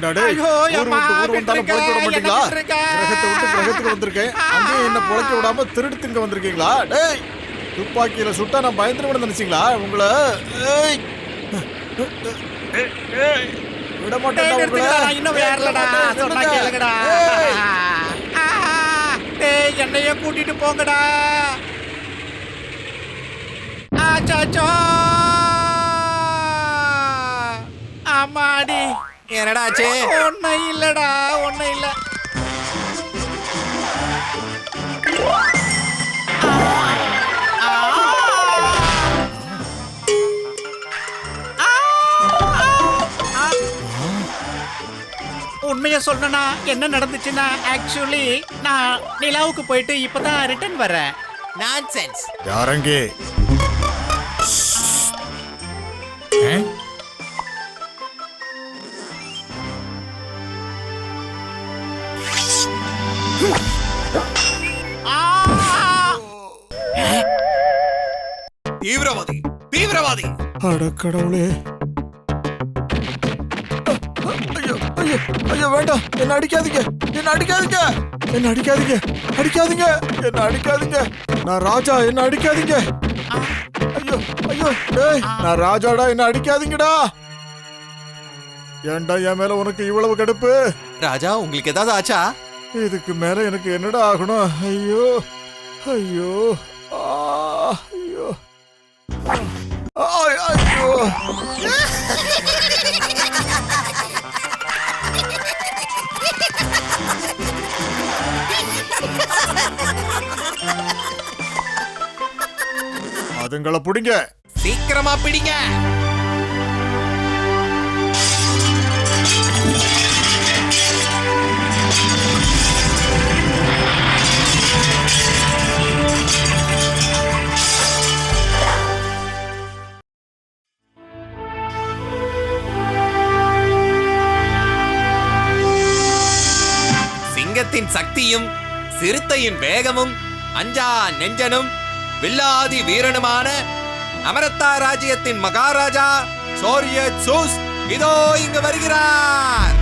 ஏண்டா டேய், ஐயோ, ஊரு அம்மா, விட்டு ஊரு வந்தாலும் விட்டுருங்க, பொழைக்க விட மாட்டீங்களா? என்ன விட்டுருங்க? கிரகத்தை விட்டு கிரகத்துக்கு வந்திருக்கேன், அங்கேயும் என்ன பொழைக்க விடாம திருடு திங்க வந்திருக்கீங்களா? டேய், துப்பாக்கியில சுட்டா நான் பயந்துருவேன்னு நினைச்சீங்களா? உங்களை ஏய், விட மாட்டேன்டா டேய், உங்களை. நிறுத்துங்கடா, இன்னும் ஏறலடா. சொன்னா கேளுங்கடா. ஏய், டேய், என்னையும் கூட்டிட்டு போங்கடா. ஆச்சாச்சோ. அம்மாடி. என்னடா ஆச்சு? ஒண்ணும் இல்லடா, ஒண்ணும் இல்ல. உண்மைய சொல்லணும்னா என்ன நடந்துச்சுன்னா ஆக்சுவலி நான் நிலாவுக்கு போயிட்டு இப்பதான் ரிட்டர்ன் வரேன். நான்சென்ஸ். யாரங்கே? தீவிரவாதி, தீவிரவாதி. அட கடவுளே. ஐயோ ஐயோ ஐயோ, வேண்டாம், என்ன அடிக்காதீங்க, என்ன அடிக்காதீங்க, என்ன அடிக்காதீங்க, அடிக்காதீங்க, என்ன அடிக்காதீங்க. நான் ராஜா, என்ன அடிக்காதீங்க. ஐயோ ஐயோ, டேய், நான் ராஜாடா, என்ன அடிக்காதீங்கடா. ஏன்டா என் மேல உனக்கு இவ்வளவு கடுப்பு? ராஜா, உங்களுக்கு ஏதாவது ஆச்சா? இதுக்கு மேல எனக்கு என்னடா ஆகணும்? ஐயோ ஐயோ, ஐயோ ஐயோ. அதுங்களை புடிங்க, சீக்கிரமா பிடிங்க. சிங்கத்தின் சக்தியும் சிறுத்தையின் வேகமும் அஞ்சா நெஞ்சனும் வில்லாதி வீரனுமான அமரத்தா ராஜ்யத்தின் மகாராஜா சோரியத் சூஸ் இதோ இங்கு வருகிறார்.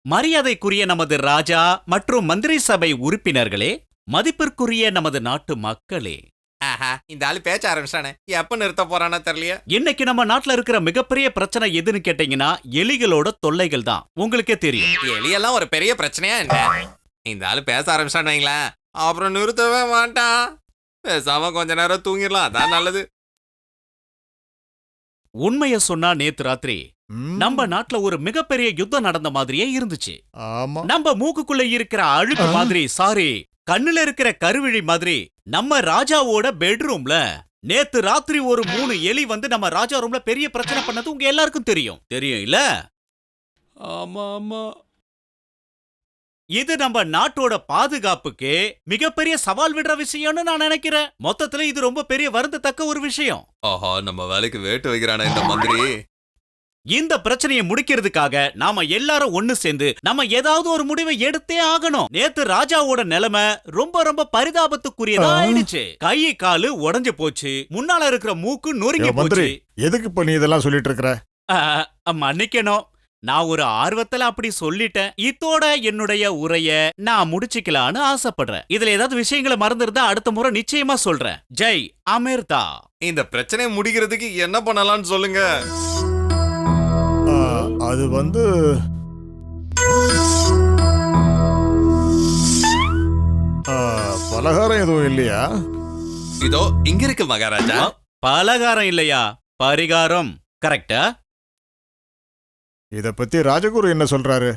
மரியாதைக்குரிய நமது ராஜா மற்றும் மந்திரி சபை உறுப்பினர்களே, மதிப்பிற்குரிய நமது நாட்டு மக்களே, ஆஹா, இந்த ஆளு பேச்ச ஆரம்பிச்சானே, எப்ப நிறுத்த போறானோ தெரியலையே. இன்னைக்கு நம்ம நாட்டுல இருக்கிற மிகப்பெரிய பிரச்சனை எதுன்னு கேட்டீங்கன்னா எலிகளோட தொல்லைகள் தான். உங்களுக்கே தெரியும். எலியெல்லாம் ஒரு பெரிய பிரச்சனையா என்ன? இந்த ஆளு பேச ஆரம்பிச்சான்னு வைங்களேன், அப்புறம் நிறுத்தவே மாட்டான். பேசாம கொஞ்ச நேரம் தூங்கிடலாம், அதான் நல்லது. உண்மைய சொன்னா நேத்து ராத்திரி நம்ம நாட்டுல ஒரு மிகப்பெரிய யுத்தம் நடந்த மாதிரியே இருந்துச்சு. ஆமா, நம்ம மூக்குக்குள்ள இருக்கிற அழுக்கு மாதிரி, சாரி, கண்ணுல இருக்கிற கருவிழி மாதிரி நம்ம ராஜாவோட பெட்ரூம்ல நேத்து ராத்திரி ஒரு 3 எலி வந்து நம்ம ராஜா ரூம்ல பெரிய பிரச்சனை பண்ணது உங்க எல்லாருக்கும் தெரியும் இல்ல? ஆமா ஆமா. இது நம்ம நாட்டோட பாதுகாப்புக்கு மிகப்பெரிய சவால் விடுற விஷயம்னு நான் நினைக்கிறேன். மொத்தத்துல இது ரொம்ப பெரிய வருந்தத்தக்க ஒரு விஷயம். ஆஹா, நம்ம வேலைக்கு வேட்டு வைக்கிறானே இந்த மந்திரி. இந்த பிரச்சனையை முடிக்கிறதுக்காக நாம எல்லாரும் ஒண்ணு சேர்ந்து நம்ம ஏதாவது ஒரு முடிவை எடுத்தே ஆகணும். நேத்து ராஜாவோட நிலைமை ரொம்ப ரொம்ப பரிதாபத்துக்குரியதா ஆயிடுச்சு. கை காலு உடைஞ்சு போச்சு, முன்னால இருக்கிற மூக்கு நொறுங்கி போச்சு. எதுக்கு இப்ப நீ இதெல்லாம் சொல்லிட்டு இருக்கிற? மன்னிக்கணும், நான் ஒரு ஆர்வத்துல அப்படி சொல்லிட்டேன். இதோட என்னுடைய உரைய நான் முடிச்சுக்கலான்னு ஆசைப்படுறேன். இதுல ஏதாவது விஷயங்களை மறந்துருந்தா அடுத்த முறை நிச்சயமா சொல்றேன். ஜெய் அமிர்தா. இந்த பிரச்சனையை முடிக்கிறதுக்கு என்ன பண்ணலாம்னு சொல்லுங்க. அது வந்து பலகாரம் எதுவும் இல்லையா? இதோ இங்க இருக்கு மகாராஜா. பலகாரம் இல்லையா, பரிகாரம். கரெக்டா? இத பத்தி ராஜகுரு என்ன சொல்றாரு?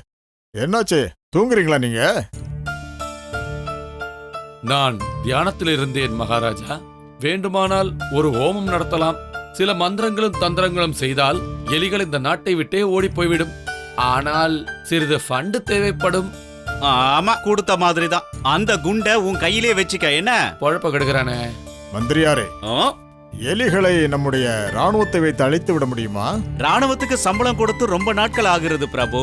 என்னாச்சு, தூங்குறீங்களா நீங்க? நான் தியானத்தில் இருந்தேன் மகாராஜா. வேண்டுமானால் ஒரு ஹோமம் நடத்தலாம். சில மந்திரங்களும் தந்திரங்களும் செய்தால் எலிகள் இந்த நாட்டை விட்டே ஓடி போய்விடும். ஆனால் சிறிது ஃபண்டு தேவைப்படும். ஆமா, கொடுத்த மாதிரி தான். அந்த குண்டை உன் கையிலே வச்சுக்க. என்ன பொழப்ப கெடுக்கிறானே. மந்திரியாரே, ஆ? எலிகளை நம்முடைய ராணுவத்தை வைத்து அழித்து விட முடியுமா? ராணுவத்துக்கு சம்பளம் கொடுத்து ரொம்ப நாட்கள் ஆகிறது பிரபு.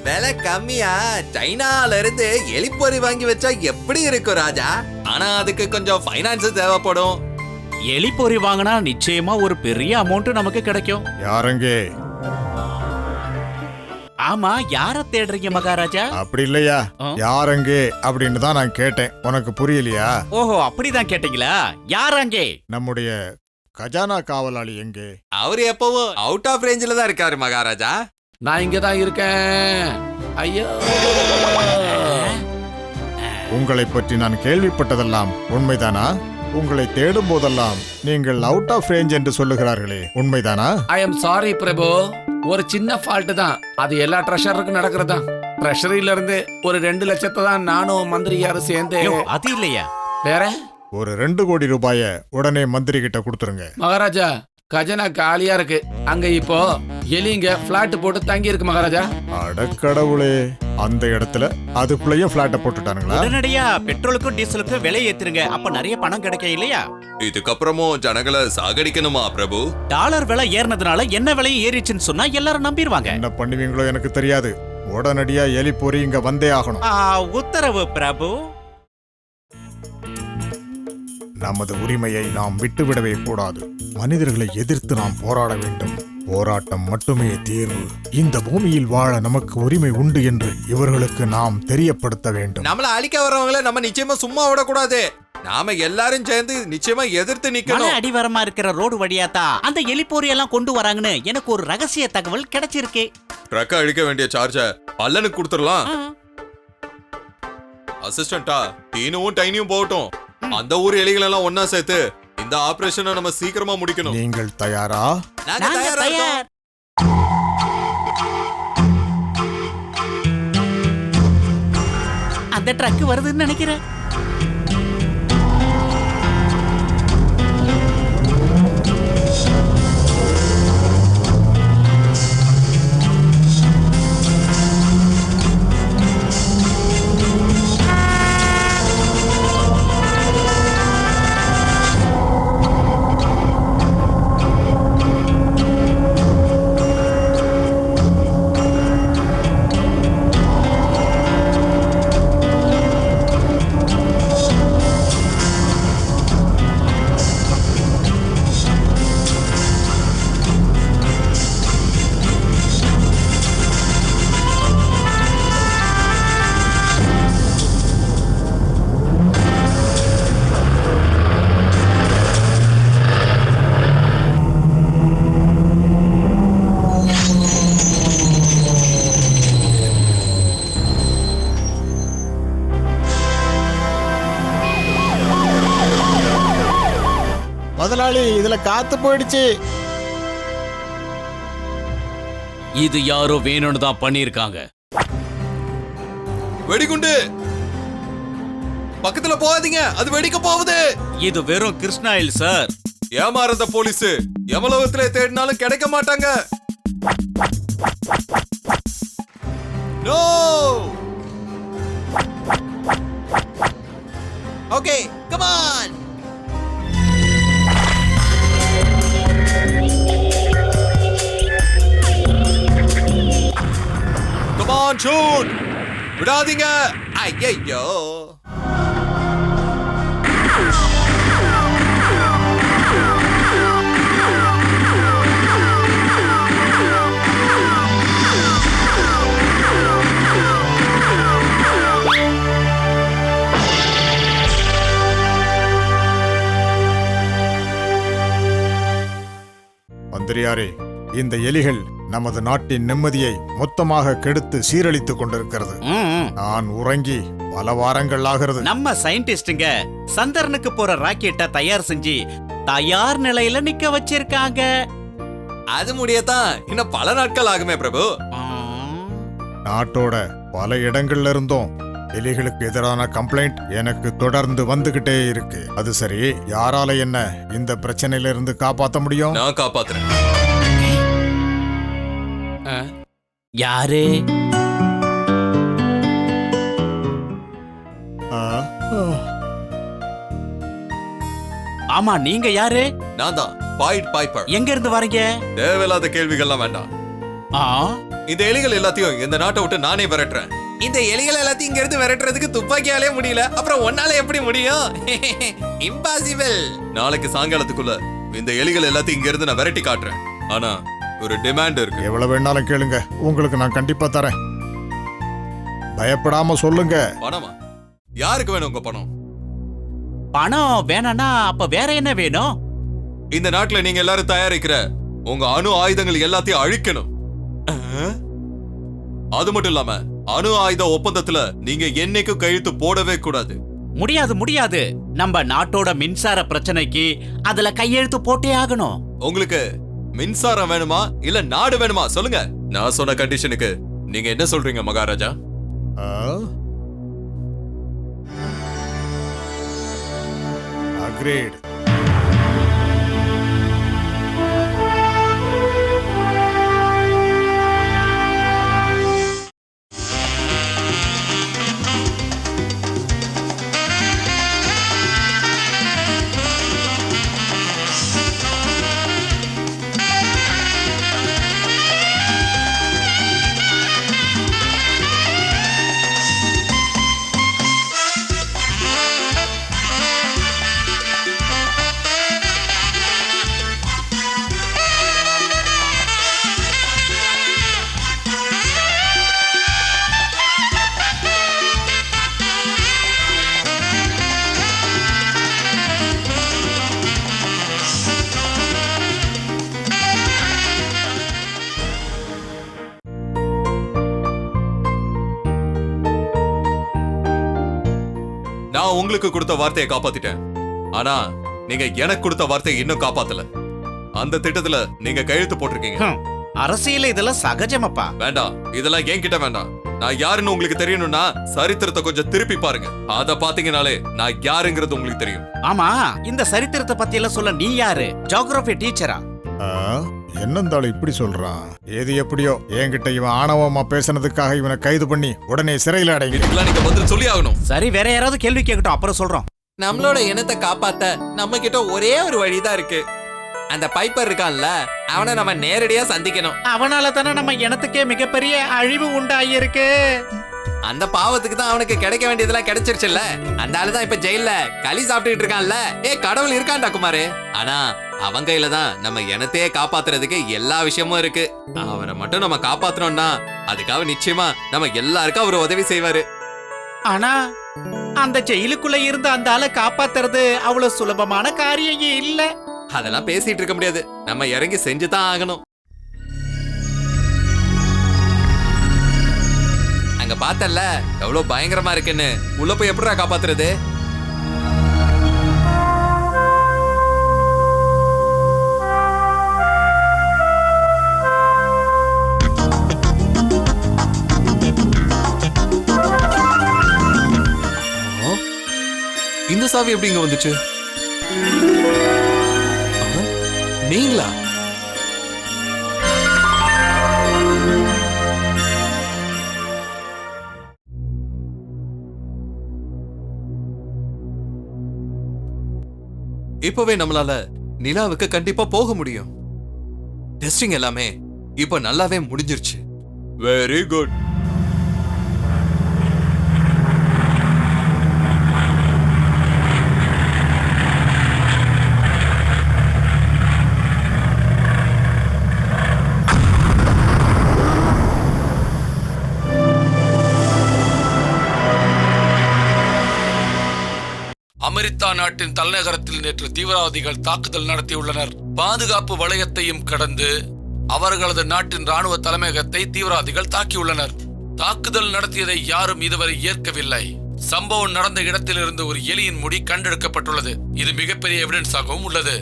விலை கம்மியா சைனால இருந்து எலிப்பொறி வாங்கி வச்சா எப்படி இருக்கும் ராஜா? ஆனா அதுக்கு கொஞ்சம் ஃபைனான்ஸ் தேவைப்படும். எலி பொறி வாங்கினா நிச்சயமா ஒரு பெரிய அமௌண்ட் நமக்கு கிடைக்கும். யாரங்கே? ஆமா, யார தேடுறீங்க மகாராஜா? அப்படி இல்லையா, ஆ? யாரங்கே அப்படின்னு தான் நான் கேட்டேன். உனக்கு புரியலையா? ஓஹோ, அப்படிதான் கேட்டீங்களா? யாராங்கே? நம்முடைய கஜானா காவலாளி எங்கே? அவரு எப்பவும் அவுட் ஆஃப் ரேஞ்சில தான் இருக்காரு மகாராஜா. நான் இங்கதான் இருக்கேன். ஐயோ, உங்களை பற்றி நான் கேள்விப்பட்டதெல்லாம் உண்மைதானா? உங்களை தேடும் போதெல்லாம் நீங்கள் அவுட் ஆஃப் ரேஞ்ச் என்று சொல்லுகிறார்களே, உண்மைதானா? ஐ எம் சாரி பிரபு. ஒரு சின்ன ஃபால்ட் தான். அது எல்லா ட்ரெஷருக்கும் நடக்கிறதா. ட்ரெஷரியில இருந்து ஒரு 2 லட்சத்தை தான் நானும் மந்திரியாரும் சேர்ந்து. ஐயோ, அது இல்லையா? வேற ஒரு 2 கோடி ரூபாய உடனே மந்திரி கிட்ட கொடுத்துருங்க. மகாராஜா, கஜனா காலியா இருக்கு. அங்க இப்போ எலிங்க பிளாட் போட்டு தங்கி இருக்கு மகாராஜா. அடக்கடவுளே, அந்த இடத்துல அதுக்குள்ளேயும் பிளாட்ட போட்டுட்டானுங்களா? உடனடியா பெட்ரோலுக்கும் டீசலுக்கும் விலை ஏத்துருங்க. அப்ப நிறைய பணம் கிடைக்க இல்லையா? இதுக்கப்புறமும் ஜனங்களை சாகடிக்கணுமா பிரபு? டாலர் விலை ஏறினதுனால என்ன விலையும் ஏறிச்சுன்னு சொன்னா எல்லாரும் நம்பிடுவாங்க. என்ன பண்ணுவீங்களோ எனக்கு தெரியாது. உடனடியா எலி பொறி இங்க வந்தே ஆகணும். உத்தரவு பிரபு. நமது உரிமையை நாம் விட்டுவிடவே கூடாது. மனிதர்களை எதிர்த்து நாம் போராட வேண்டும். போராட்டம் மட்டுமே தீர்வு. இந்த பூமியில் வாழ நமக்கு உரிமை உண்டு என்று இவர்களுக்கு நாம் தெரியப்படுத்த வேண்டும். நம்மள அழிக்க வரவங்கள நம்ம நிச்சயமா சும்மா விடக்கூடாது. நாம எல்லாரும் சேர்ந்து நிச்சயமா எதிர்த்து மலை நிக்கணும். அடிவாரமா இருக்கிற ரோடு வழியா தான் அந்த எலிப்போரி எல்லாம் கொண்டு வராங்கன்னு எனக்கு ஒரு ரகசிய தகவல் கிடைச்சிருக்கு. ட்ரக்க அழிக்க வேண்டிய சார்ஜ பல்லனுக்கு கொடுத்துடலாம். அசிஸ்டண்டா டீனுவும் டைனியும் போகட்டும். அந்த ஊர் எலிகள் எல்லாம் ஒன்னா சேர்த்து இந்த ஆபரேஷனை நம்ம சீக்கிரமா முடிக்கணும். நீங்கள் தயாரா? நாங்க தயாரா இருக்கோம். அந்த ட்ரக் வருதுன்னு நினைக்கிறேன். முதலாளி, இதுல காத்து போயிடுச்சு. இது யாரோ வேணும்னு தான் பண்ணிருக்காங்க. வெடிகுண்டு பக்கத்துல போகாதீங்க, அது வெடிக்க போகுது. இது வெறும் கிருஷ்ணாயில் சார். ஏமாறத போலீஸ் எவ்வளவுத்துல தேடினாலும் கிடைக்க மாட்டாங்க. No. Okay, come on. Come on, shoot. விடாதீங்க. ஐயோ. மந்திரியாரே, இந்த எலிகள் நமது நாட்டின் நிம்மதியை மொத்தமாக கெடுத்து சீரழித்துக் கொண்டிருக்கிறது. நான் உறங்கி பல வாரங்கள் ஆகிறது. நம்ம சயின்டிஸ்டுங்க சந்திரனுக்கு போற ராக்கெட்டை தயார் செஞ்சு தயார் நிலையில நிக்க வச்சிருக்காங்க. அது முடியத்தான் இன்னும் பல நாட்கள் ஆகுமே பிரபு. நாட்டோட பல இடங்கள்ல இருந்தும் எலிகளுக்கு எதிரான கம்ப்ளைண்ட் எனக்கு தொடர்ந்து வந்துகிட்டே இருக்கு. அது சரி, யாரால என்ன இந்த பிரச்சனையில இருந்து காப்பாத்த முடியும்? நான் காப்பாத்துறேன். யாரு? ஆ, ஆமா, நீங்க யாரு? நான் தான் பாய்ட் பைப்பர். எங்க இருந்து வரீங்க? தேவையில்லாத கேள்விகள்லாம் வேண்டாம். ஆ, இந்த எலிகள் எல்லாத்தையும் இந்த நாட்டை விட்டு நானே விரட்டுறேன். இந்த எலிகள் எல்லாத்தையும் இங்க இருந்து விரட்டுறதுக்கு துப்பாக்கியாலே முடியல, அப்புறம் ஒன்னால எப்படி முடியும்? இம்பாசிபிள். நாளைக்கு சாயங்காலத்துக்குள்ள இந்த எலிகள் எல்லாத்தையும் இங்க இருந்து நான் விரட்டி காட்டுறேன். ஆனா ஒரு டிமாண்ட் இருக்கு. எவ்வளவு வேணாலும் கேளுங்க, உங்களுக்கு நான் கண்டிப்பா தரேன். பயப்படாம சொல்லுங்க. பணமா? யாருக்கு வேணும் உங்க பணம்? பணம் வேணானா அப்ப வேற என்ன வேணும்? இந்த நாட்டுல நீங்க எல்லாரும் தயாரிக்கிற உங்க அணு ஆயுதங்கள் எல்லாத்தையும் அழிக்கணும். அது மட்டும் இல்லாம அணு ஆயுத ஒப்பந்தத்துல நீங்க என்னைக்கும் கையெழுத்து போடவே கூடாது. முடியாது முடியாது, நம்ம நாட்டோட மின்சார பிரச்சனைக்கு அதுல கையெழுத்து போட்டே ஆகணும். உங்களுக்கு மின்சாரம் வேணுமா இல்ல நாடு வேணுமா சொல்லுங்க. நான் சொன்ன கண்டிஷனுக்கு நீங்க என்ன சொல்றீங்க மகாராஜா? அக்ரீட். நான் உங்களுக்கு கொடுத்த வார்த்தையை காப்பாத்திட்டேன். ஆனா நீங்க எனக்கு கொடுத்த வார்த்தையை இன்னும் காப்பாத்தல. அந்த திட்டத்துல நீங்க கையெழுத்து போட்டிருக்கீங்க. அரசியல் இதெல்லாம் சகஜமப்பா. வேண்டாம், இதெல்லாம் என்கிட்ட வேண்டாம். நான் யாருன்னு உங்களுக்கு தெரியணும்னா சரித்திரத்தை கொஞ்சம் திருப்பி பாருங்க. அத பாத்தீங்கனாலே நான் யாருங்கிறது உங்களுக்கு தெரியும். ஆமா, இந்த சரித்திரத்தை பத்தி எல்லாம் சொல்ல நீ யாரு? ஜியோகிராஃபி டீச்சரா? என்னந்தாலும் இப்படி சொல்றான். ஏது எப்படியோ என்கிட்ட இவன் ஆணவமா பேசினதுக்காக இவனை கைது பண்ணி உடனே சிறையில் அடைங்க. இதுக்கெல்லாம் நீங்க பதில் சொல்லி ஆகணும். சரி, வேற யாராவது கேள்வி கேட்கட்டும், அப்புறம் சொல்றோம். நம்மளோட இனத்தை காப்பாத்த நம்ம கிட்ட ஒரே ஒரு வழிதான் இருக்கு. அந்த பைப்பர் இருக்கான்ல, அவனை நம்ம நேரடியா சந்திக்கணும். அவனால தானே நம்ம இனத்துக்கே மிகப்பெரிய அழிவு உண்டாயிருக்கு. அந்த பாவத்துக்கு தான் அவனுக்கு கிடைக்க வேண்டியதெல்லாம் கிடைச்சிருச்சுல்ல. அந்த ஆளு தான் இப்ப ஜெயில களி சாப்பிட்டுட்டு இருக்கான்ல. கடவுள் இருக்கான்டா குமாரு. ஆனா அவன் கையில தான் நம்ம இனத்தையே காப்பாத்துறதுக்கு எல்லா விஷயமும் இருக்கு. அவரை மட்டும் நம்ம காப்பாத்தணும்னா அதுக்காக நிச்சயமா நம்ம எல்லாருக்கும் அவர் உதவி செய்வாரு. ஆனா அந்த ஜெயிலுக்குள்ள இருந்து அந்த ஆளை காப்பாத்துறது அவ்வளவு சுலபமான காரியம் இல்ல. அதெல்லாம் பேசிட்டு இருக்க முடியாது, நம்ம இறங்கி செஞ்சுதான் ஆகணும். அங்க பார்த்தல எவ்வளவு பயங்கரமா இருக்குன்னு. உள்ள போய் எப்படிடா காப்பாத்துறது? இந்த சாவி எப்படி இங்க வந்துச்சு? நீங்களா? இப்பவே நம்மளால நிலாவுக்கு கண்டிப்பா போக முடியும். டெஸ்டிங் எல்லாமே இப்ப நல்லாவே முடிஞ்சிருச்சு. Very good. அமெரிக்கா நாட்டின் தலைநகரத்தில் நேற்று தீவிரவாதிகள் தாக்குதல் நடத்தியுள்ளனர். பாதுகாப்பு வளையத்தையும் கடந்து அவர்களது நாட்டின் ராணுவ தலைமையகத்தை தீவிரவாதிகள் தாக்கியுள்ளனர். தாக்குதல் நடத்தியதை யாரும் இதுவரை ஏற்கவில்லை. சம்பவம் நடந்த இடத்திலிருந்து ஒரு எலியின் முடி கண்டெடுக்கப்பட்டுள்ளது. இது மிகப்பெரிய எவிடன்ஸாகவும் உள்ளது.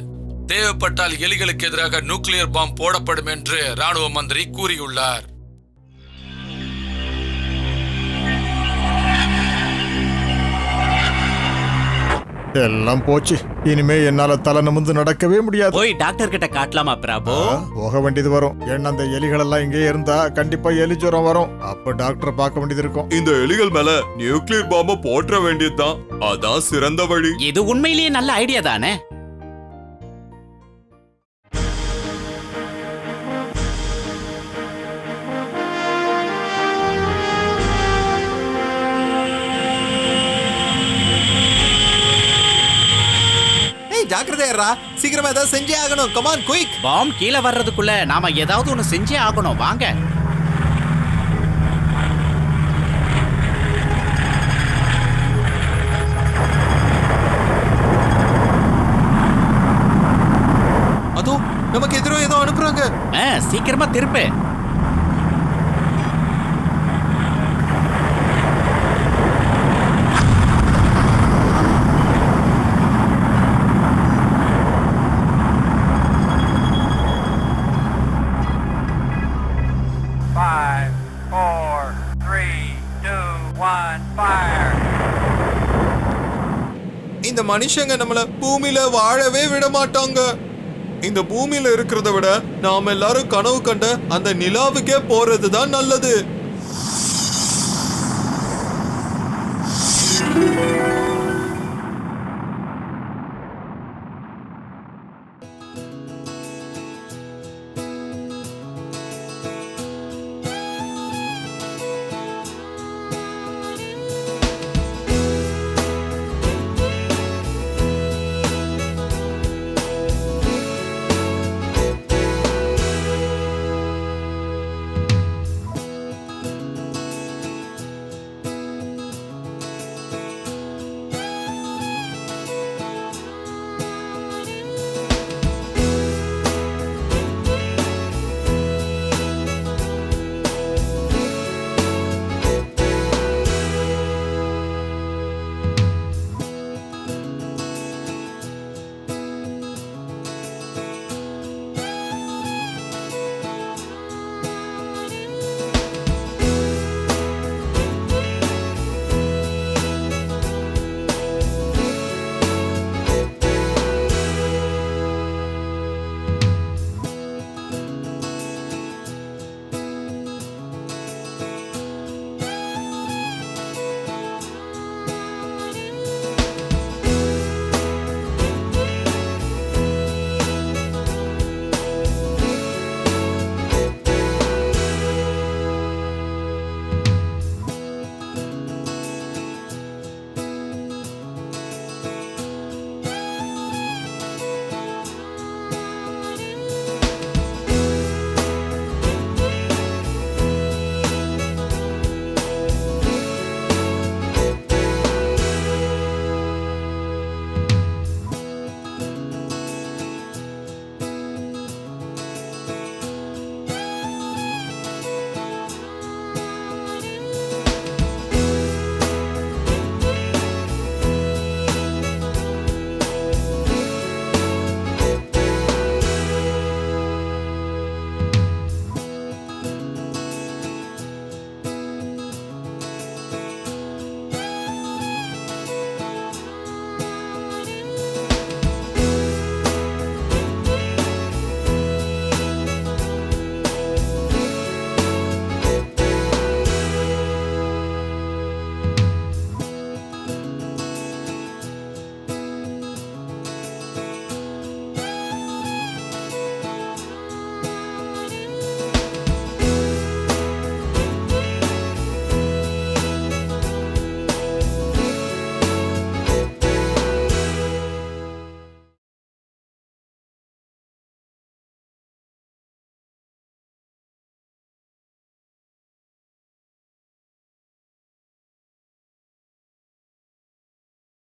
தேவைப்பட்டால் எலிகளுக்கு எதிராக நியூக்ளியர் பாம் போடப்படும் என்று ராணுவ மந்திரி கூறியுள்ளார். எல்லாம் போச்சு. இனிமே என்னால தலை நிமிர்ந்து நடக்கவே முடியாது. போய் டாக்டர் கிட்ட காட்டலாமா பிரபு? போக வேண்டியது வரும். ஏன்னா அந்த எலிகள் எல்லாம் இங்கே இருந்தா கண்டிப்பா எலி ஜுரம் வரும். அப்ப டாக்டரை பார்க்க வேண்டியது இருக்கும். இந்த எலிகள் மேல நியூக்ளியர் பாம்ப போற்ற வேண்டியதுதான். அதான் சிறந்த வழி. இது உண்மையிலேயே நல்ல ஐடியா தானே? ஜாக்கிரதையா, சீக்கிரமா ஏதாவது செஞ்சே ஆகணும். Come on quick. பாம் கீழே வர்றதுக்குள்ள நாம ஏதாவது ஒண்ணு செஞ்சே ஆகணும். வாங்க. அதோ நமக்கு எதிரோ ஏதோ அனுப்புறாங்க. சீக்கிரமா திருப்பு. இந்த மனுஷங்க நம்மள பூமியில வாழவே விட மாட்டாங்க. இந்த பூமியில இருக்கிறத விட நாம எல்லாரும் கனவு கண்ட அந்த நிலாவுக்கே போறதுதான் நல்லது.